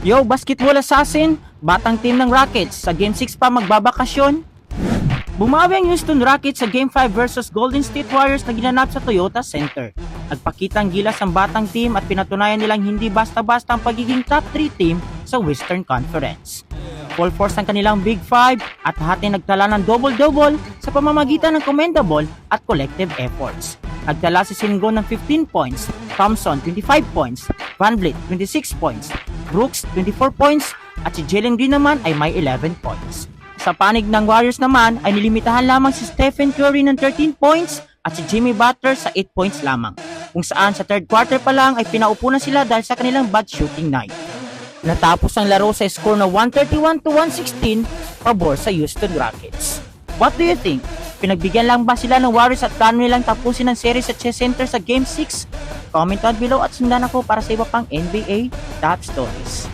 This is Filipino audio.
Yo, basketball assassin, batang team ng Rockets, sa Game 6 pa magbabakasyon. Bumawi ang Houston Rockets sa Game 5 versus Golden State Warriors na ginanap sa Toyota Center. Nagpakita ang gilas ang batang team at pinatunayan nilang hindi basta-basta ang pagiging top 3 team sa Western Conference. Full force ang kanilang Big 5 at lahat ay nagtala ng double-double sa pamamagitan ng commendable at collective efforts. Nagtala si Sengun ng 15 points, Thompson 25 points, VanVleet 26 points, Brooks 24 points at si Jalen Green naman ay may 11 points. Sa panig ng Warriors naman ay nilimitahan lamang si Stephen Curry ng 13 points at si Jimmy Butler sa 8 points lamang, kung saan sa third quarter pa lang ay pinaupo na sila dahil sa kanilang bad shooting night. Natapos ang laro sa score na 131-116 pabor sa Houston Rockets. What do you think? Pinagbigyan lang ba sila ng Warriors at plano nilang tapusin ang series sa Chess Center sa Game 6? Comment down below at sundan ako para sa iba pang NBA top stories.